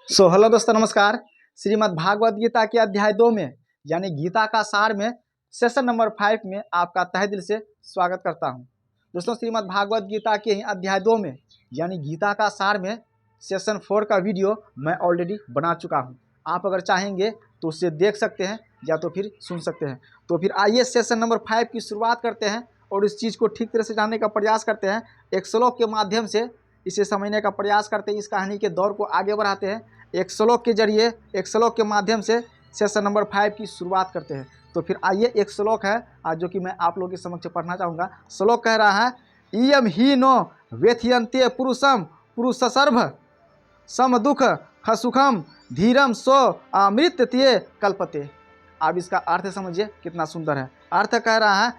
Hello दोस्तों, नमस्कार। श्रीमद् भागवत गीता के अध्याय 2 में यानी गीता का सार में सेशन नंबर 5 में आपका तहे दिल से स्वागत करता हूं। दोस्तों, श्रीमद् भागवत गीता के ही अध्याय 2 में यानी गीता का सार में सेशन 4 का वीडियो मैं ऑलरेडी बना चुका हूं। आप अगर चाहेंगे तो उसे देख सकते हैं या तो फिर सुन सकते हैं। तो फिर आइए सेशन नंबर 5 की शुरुआत करते हैं और इस चीज़ को ठीक तरह से जानने का प्रयास करते हैं। एक श्लोक के माध्यम से इसे समझने का प्रयास करते हैं, इस कहानी के दौर को आगे बढ़ाते हैं। एक श्लोक के जरिए, एक श्लोक के माध्यम से सेशन नंबर 5 की शुरुआत करते हैं। तो फिर आइए, एक श्लोक है आज जो कि मैं आप लोगों के समक्ष पढ़ना चाहूँगा। श्लोक कह रहा है, इयम ही नो व्यथयन्ते पुरुषम पुरुषसर्भ सम दुख खसुखम धीरम सो अमृतत्ये कल्पते। आप इसका अर्थ समझिए, कितना सुंदर है। अर्थ कह रहा है,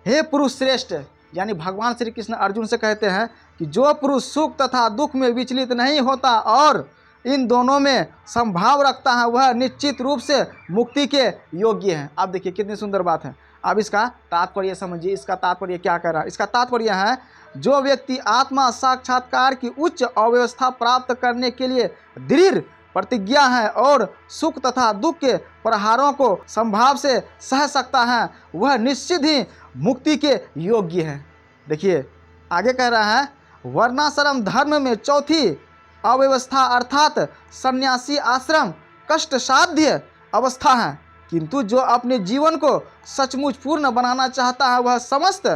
हे पुरुष श्रेष्ठ, यानी भगवान श्री कृष्ण अर्जुन से कहते हैं कि जो पुरुष सुख तथा दुख में विचलित नहीं होता और इन दोनों में संभाव रखता है वह निश्चित रूप से मुक्ति के योग्य है। आप देखिए कितनी सुंदर बात है। अब इसका तात्पर्य समझिए। इसका तात्पर्य क्या कह रहा है? इसका तात्पर्य है, जो व्यक्ति आत्मा साक्षात्कार की उच्च अव्यवस्था प्राप्त करने के लिए दृढ़ प्रतिज्ञा है और सुख तथा दुख के प्रहारों को संभाव से सह सकता है, वह निश्चित ही मुक्ति के योग्य है। देखिए आगे कह रहा है, वर्णाश्रम धर्म में चौथी अव्यवस्था अर्थात सन्यासी आश्रम कष्ट साध्य अवस्था है, किंतु जो अपने जीवन को सचमुच पूर्ण बनाना चाहता है वह समस्त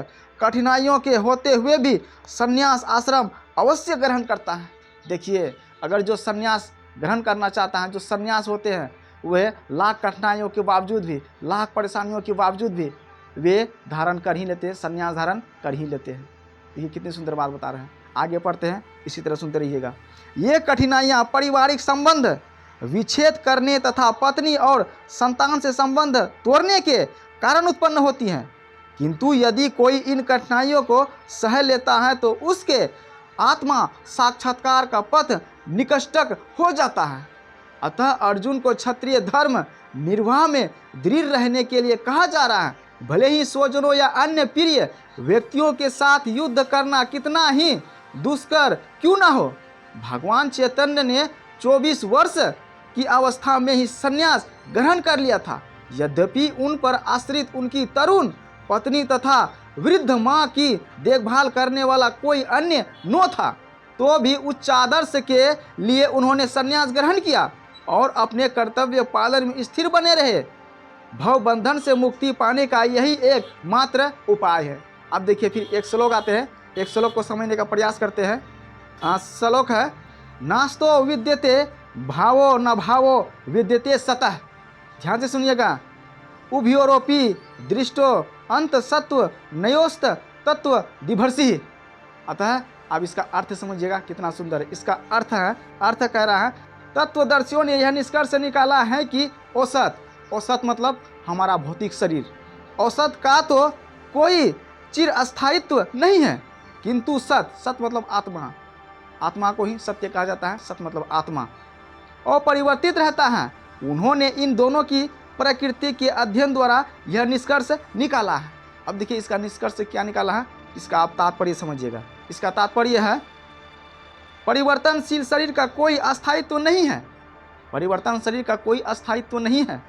कठिनाइयों के होते हुए भी सन्यास आश्रम अवश्य ग्रहण करता है। देखिए, अगर जो सन्यास ग्रहण करना चाहता है, जो सन्यास होते हैं, वे लाख कठिनाइयों के बावजूद भी, लाख परेशानियों के बावजूद भी वे धारण कर ही लेते हैं, सन्यास धारण कर ही लेते हैं। ये कितनी सुंदर बात बता रहे हैं। आगे पढ़ते हैं, इसी तरह सुनते रहिएगा। ये कठिनाइयाँ पारिवारिक संबंध विच्छेद करने तथा पत्नी और संतान से संबंध तोड़ने के कारण उत्पन्न होती हैं, किंतु यदि कोई इन कठिनाइयों को सह लेता है तो उसके आत्मा साक्षात्कार का पथ निकटस्थ हो जाता है। अतः अर्जुन को क्षत्रिय धर्म निर्वाह में दृढ़ रहने के लिए कहा जा रहा है। भले ही स्वजनों या अन्य प्रिय व्यक्तियों के साथ युद्ध करना कितना ही दुष्कर क्यों न हो, भगवान चैतन्य ने 24 वर्ष की अवस्था में ही संन्यास ग्रहण कर लिया था। यद्यपि उन पर आश्रित उनकी तरुण पत्नी तथा वृद्ध माँ की देखभाल करने वाला कोई अन्य न था, तो भी उच्च आदर्श के लिए उन्होंने संन्यास ग्रहण किया और अपने कर्तव्य पालन में स्थिर बने रहे। भव बंधन से मुक्ति पाने का यही एक मात्र उपाय है। अब देखिए, फिर एक श्लोक आते हैं, एक श्लोक को समझने का प्रयास करते हैं। श्लोक है, नास्तो विद्यते भावो न भावो विद्यते सतः। ध्यान से सुनिएगा। उभयोरोपि दृष्टो अंत सत्व नयोस्त तत्व दिभर्षि। अतः अब इसका अर्थ समझिएगा, कितना सुंदर है। इसका अर्थ है, अर्थ कह रहा है, तत्वदर्शियों ने यह निष्कर्ष निकाला है कि औसत, औसत मतलब हमारा भौतिक शरीर, औसत का तो कोई चिर अस्थायित्व नहीं है, किंतु सत, सत मतलब आत्मा, आत्मा को ही सत्य कहा जाता है। सत मतलब आत्मा, अपरिवर्तित रहता है। उन्होंने इन दोनों की प्रकृति के अध्ययन द्वारा यह निष्कर्ष निकाला है। अब देखिए, इसका निष्कर्ष क्या निकाला है, इसका आप तात्पर्य समझिएगा। इसका तात्पर्य है, परिवर्तनशील शरीर का कोई अस्थायित्व नहीं है। परिवर्तन शरीर का कोई अस्थायित्व नहीं है।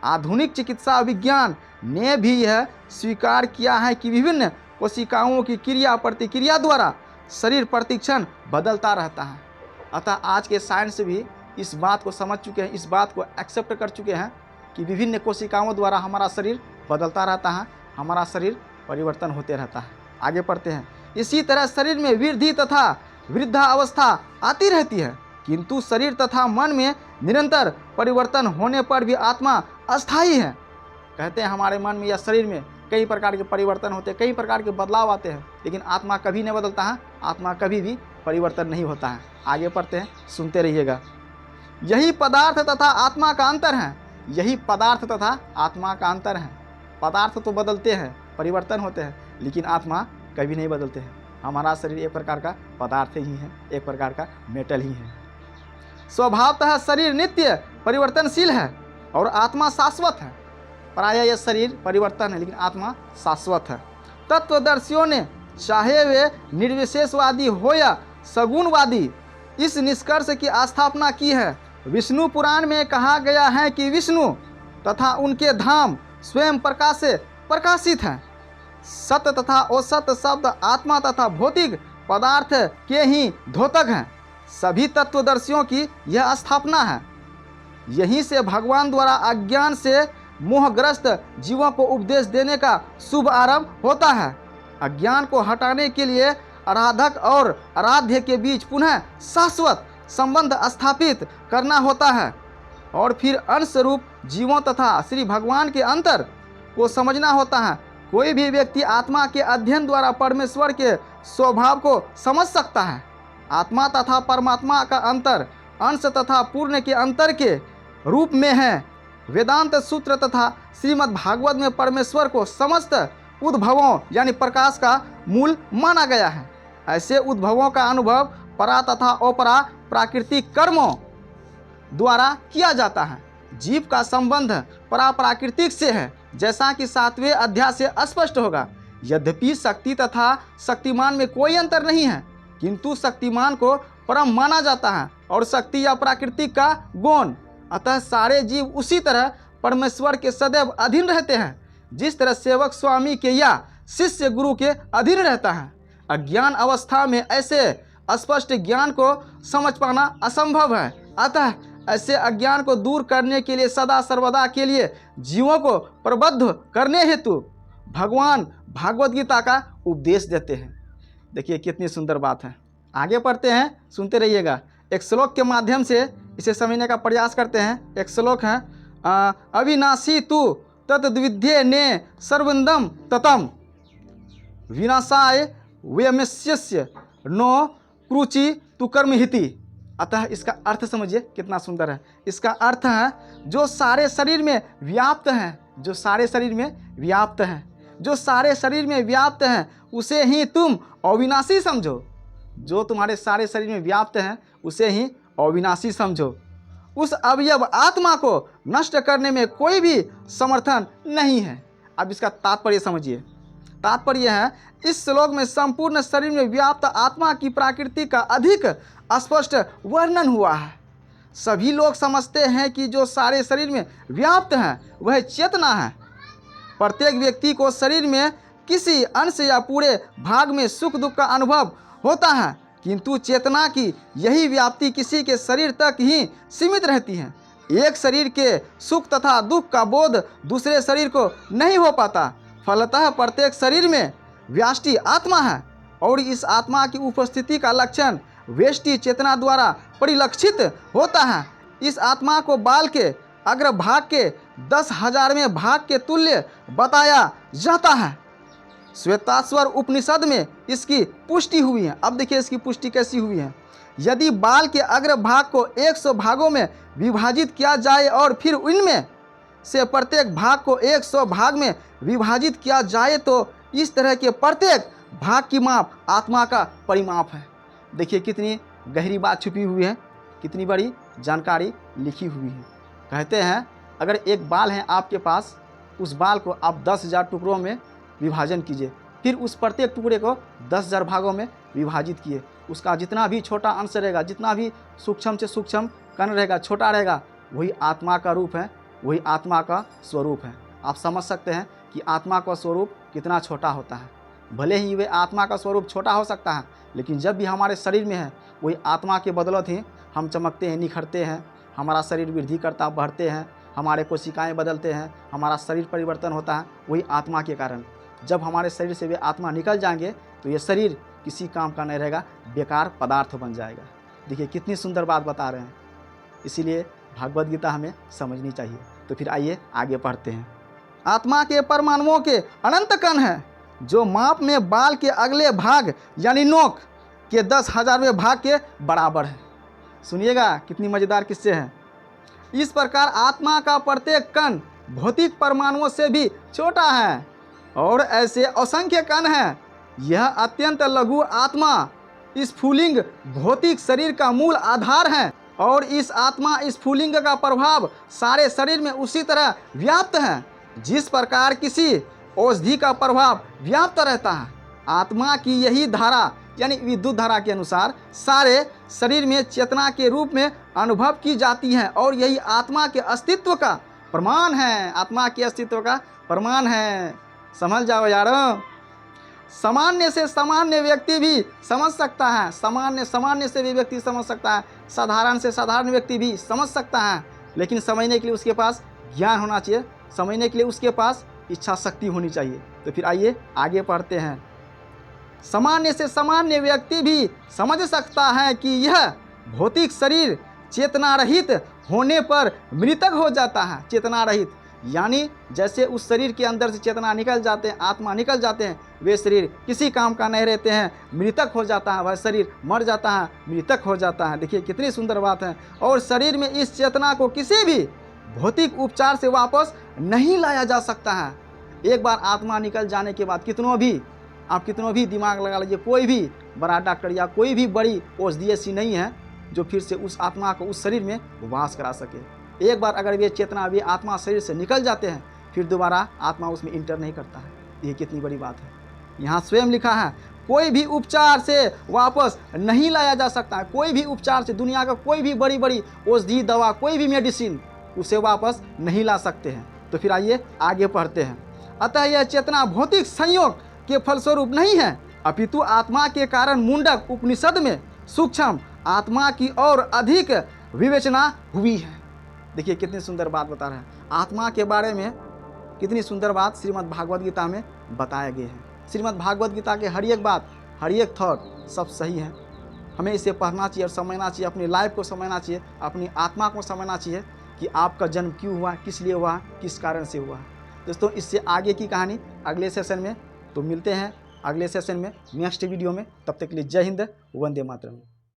आधुनिक चिकित्सा विज्ञान ने भी यह स्वीकार किया है कि विभिन्न कोशिकाओं की क्रिया प्रतिक्रिया द्वारा शरीर प्रतिक्षण बदलता रहता है। अतः आज के साइंस भी इस बात को समझ चुके हैं, इस बात को एक्सेप्ट कर चुके हैं कि विभिन्न कोशिकाओं द्वारा हमारा शरीर बदलता रहता है, हमारा शरीर परिवर्तन होते रहता है। आगे पढ़ते हैं। इसी तरह शरीर में वृद्धि तथा वृद्धावस्था आती रहती है, किंतु शरीर तथा मन में निरंतर परिवर्तन होने पर भी आत्मा अस्थायी है। कहते हैं हमारे मन में या शरीर में कई प्रकार के परिवर्तन होते हैं, कई प्रकार के बदलाव आते हैं, लेकिन आत्मा कभी नहीं बदलता है, आत्मा कभी भी परिवर्तन नहीं होता है। आगे पढ़ते हैं, सुनते रहिएगा। यही पदार्थ तथा आत्मा का अंतर है। यही पदार्थ तथा आत्मा का अंतर है। पदार्थ तो बदलते हैं, परिवर्तन होते हैं, लेकिन आत्मा कभी नहीं बदलते हैं। हमारा शरीर एक प्रकार का पदार्थ ही है, एक प्रकार का मेटल ही है। स्वभावतः शरीर नित्य परिवर्तनशील है और आत्मा शाश्वत है। प्रायः यह शरीर परिवर्तन है, लेकिन आत्मा शाश्वत है। तत्वदर्शियों ने, चाहे वे निर्विशेषवादी हो या सगुणवादी, इस निष्कर्ष की स्थापना की है विष्णु पुराण में कहा गया है कि विष्णु तथा उनके धाम स्वयं प्रकाश से प्रकाशित हैं। सत्य तथा असत्य शब्द आत्मा तथा भौतिक पदार्थ के ही द्योतक हैं। सभी तत्वदर्शियों की यह स्थापना है। यहीं से भगवान द्वारा अज्ञान से मोहग्रस्त जीवों को उपदेश देने का शुभ आरंभ होता है। अज्ञान को हटाने के लिए आराधक और आराध्य के बीच पुनः शाश्वत संबंध स्थापित करना होता है और फिर अंश रूप जीवों तथा श्री भगवान के अंतर को समझना होता है। कोई भी व्यक्ति आत्मा के अध्ययन द्वारा परमेश्वर के स्वभाव को समझ सकता है। आत्मा तथा परमात्मा का अंतर अंश तथा पूर्ण के अंतर के रूप में है। वेदांत सूत्र तथा श्रीमद् भागवत में परमेश्वर को समस्त उद्भवों यानी प्रकाश का मूल माना गया है। ऐसे उद्भवों का अनुभव परा तथा अपरा प्राकृतिक कर्मों द्वारा किया जाता है। जीव का संबंध परा प्राकृतिक से है, जैसा कि 7वें अध्याय से स्पष्ट होगा। यद्यपि शक्ति तथा शक्तिमान में कोई अंतर नहीं है, किंतु शक्तिमान को परम माना जाता है और शक्ति या प्राकृतिक का गुण। अतः सारे जीव उसी तरह परमेश्वर के सदैव अधीन रहते हैं, जिस तरह सेवक स्वामी के या शिष्य गुरु के अधीन रहता है। अज्ञान अवस्था में ऐसे स्पष्ट ज्ञान को समझ पाना असंभव है। अतः ऐसे अज्ञान को दूर करने के लिए सदा सर्वदा के लिए जीवों को प्रबुद्ध करने हेतु भगवान भागवत गीता का उपदेश देते हैं। देखिए कितनी सुंदर बात है। आगे पढ़ते हैं, सुनते रहिएगा। एक श्लोक के माध्यम से इसे समझने का प्रयास करते हैं। एक श्लोक है, अविनाशी तु तद्विद्ये ने सर्वंदम ततम विनाशाय व्यमस्यस्य नो क्रुचि तु कर्महिति। अतः इसका अर्थ समझिए कितना सुंदर है। इसका अर्थ है जो सारे शरीर में व्याप्त हैं, जो सारे शरीर में व्याप्त हैं, जो सारे शरीर में व्याप्त हैं उसे ही तुम अविनाशी समझो। जो तुम्हारे सारे शरीर में व्याप्त हैं उसे ही अविनाशी समझो। उस अवयव आत्मा को नष्ट करने में कोई भी समर्थन नहीं है। अब इसका तात्पर्य समझिए। तात्पर्य है इस श्लोक में संपूर्ण शरीर में व्याप्त आत्मा की प्रकृति का अधिक स्पष्ट वर्णन हुआ है। सभी लोग समझते हैं कि जो सारे शरीर में व्याप्त है वह चेतना है। प्रत्येक व्यक्ति को शरीर में किसी अंश या पूरे भाग में सुख दुख का अनुभव होता है, किंतु चेतना की यही व्याप्ति किसी के शरीर तक ही सीमित रहती है। एक शरीर के सुख तथा दुख का बोध दूसरे शरीर को नहीं हो पाता। फलतः प्रत्येक शरीर में व्यष्टि आत्मा है और इस आत्मा की उपस्थिति का लक्षण व्यष्टि चेतना द्वारा परिलक्षित होता है। इस आत्मा को बाल के अग्रभाग के 10,000वें भाग के तुल्य बताया जाता है। श्वेताश्वर उपनिषद में इसकी पुष्टि हुई है। अब देखिए इसकी पुष्टि कैसी हुई है। यदि बाल के अग्रभाग को 100 भागों में विभाजित किया जाए और फिर उनमें से प्रत्येक भाग को 100 भाग में विभाजित किया जाए तो इस तरह के प्रत्येक भाग की माप आत्मा का परिमाप है। देखिए कितनी गहरी बात छुपी हुई है, कितनी बड़ी जानकारी लिखी हुई है। कहते हैं अगर एक बाल है आपके पास, उस बाल को आप 10,000 टुकड़ों में विभाजन कीजिए, फिर उस प्रत्येक टुकड़े को 10,000 भागों में विभाजित किए। उसका जितना भी छोटा अंश रहेगा, जितना भी सूक्ष्म से सूक्ष्म कण रहेगा, छोटा रहेगा, वही आत्मा का रूप है, वही आत्मा का स्वरूप है। आप समझ सकते हैं कि आत्मा का स्वरूप कितना छोटा होता है। भले ही वे आत्मा का स्वरूप छोटा हो सकता है, लेकिन जब भी हमारे शरीर में है वही आत्मा के बदौलत ही हम चमकते हैं, निखरते हैं, हमारा शरीर वृद्धि करता बढ़ते हैं, हमारे कोशिकाएं बदलते हैं, हमारा शरीर परिवर्तन होता है, वही आत्मा के कारण। जब हमारे शरीर से वे आत्मा निकल जाएंगे तो ये शरीर किसी काम का नहीं रहेगा, बेकार पदार्थ बन जाएगा। देखिए कितनी सुंदर बात बता रहे हैं। इसीलिए भागवत गीता हमें समझनी चाहिए। तो फिर आइए आगे पढ़ते हैं। आत्मा के परमाणुओं के अनंत कण हैं जो माप में बाल के अगले भाग यानी नोक के 10,000वें भाग के बराबर है। सुनिएगा कितनी मजेदार किस्से हैं। इस प्रकार आत्मा का प्रत्येक कण भौतिक परमाणुओं से भी छोटा है और ऐसे असंख्य कण हैं। यह अत्यंत लघु आत्मा स्फुलिंग भौतिक शरीर का मूल आधार है और इस आत्मा स्फुलिंग का प्रभाव सारे शरीर में उसी तरह व्याप्त है जिस प्रकार किसी औषधि का प्रभाव व्याप्त रहता है। आत्मा की यही धारा यानी विद्युत धारा के अनुसार सारे शरीर में चेतना के रूप में अनुभव की जाती हैं और यही आत्मा के अस्तित्व का प्रमाण है। आत्मा के अस्तित्व का प्रमाण है। समझ जाओ यारो। सामान्य से सामान्य व्यक्ति भी समझ सकता है, सामान्य से भी व्यक्ति समझ सकता है, साधारण से साधारण व्यक्ति भी समझ सकता है, लेकिन समझने के लिए उसके पास ज्ञान होना चाहिए, समझने के लिए उसके पास इच्छा शक्ति होनी चाहिए। तो फिर आइए आगे पढ़ते हैं। सामान्य से सामान्य व्यक्ति भी समझ सकता है कि यह भौतिक शरीर चेतना रहित होने पर मृतक हो जाता है। चेतना रहित यानी जैसे उस शरीर के अंदर से चेतना निकल जाते हैं, आत्मा निकल जाते हैं, वे शरीर किसी काम का नहीं रहते हैं, मृतक हो जाता है। वह शरीर मर जाता है, मृतक हो जाता है। देखिए कितनी सुंदर बात है। और शरीर में इस चेतना को किसी भी भौतिक उपचार से वापस नहीं लाया जा सकता है। एक बार आत्मा निकल जाने के बाद कितनों भी दिमाग लगा लीजिए, कोई भी बड़ा डॉक्टर या कोई भी बड़ी औषधि ऐसी नहीं है जो फिर से उस आत्मा को उस शरीर में वास करा सके। एक बार अगर वे चेतना, वे आत्मा शरीर से निकल जाते हैं, फिर दोबारा आत्मा उसमें इंटर नहीं करता है। ये कितनी बड़ी बात है। यहाँ स्वयं लिखा है, कोई भी उपचार से वापस नहीं लाया जा सकता है। कोई भी उपचार से, दुनिया का कोई भी बड़ी बड़ी औषधि दवा, कोई भी मेडिसिन उसे वापस नहीं ला सकते हैं। तो फिर आइए आगे पढ़ते हैं। अतः यह चेतना भौतिक संयोग के फलस्वरूप नहीं है, अपितु आत्मा के कारण मुंडक उपनिषद में सूक्ष्म आत्मा की और अधिक विवेचना हुई है। देखिए कितनी सुंदर बात बता रहे हैं। आत्मा के बारे में कितनी सुंदर बात श्रीमद् भागवत गीता में बताया गया है। श्रीमद् भागवत गीता के हर एक बात, हर एक थॉट सब सही है। हमें इसे पढ़ना चाहिए और समझना चाहिए, अपनी लाइफ को समझना चाहिए, अपनी आत्मा को समझना चाहिए कि आपका जन्म क्यों हुआ, किस लिए हुआ, किस कारण से हुआ। दोस्तों इससे आगे की कहानी अगले सेशन में। तो मिलते हैं अगले सेशन में, नेक्स्ट वीडियो में। तब तक के लिए जय हिंद, वंदे मातरम।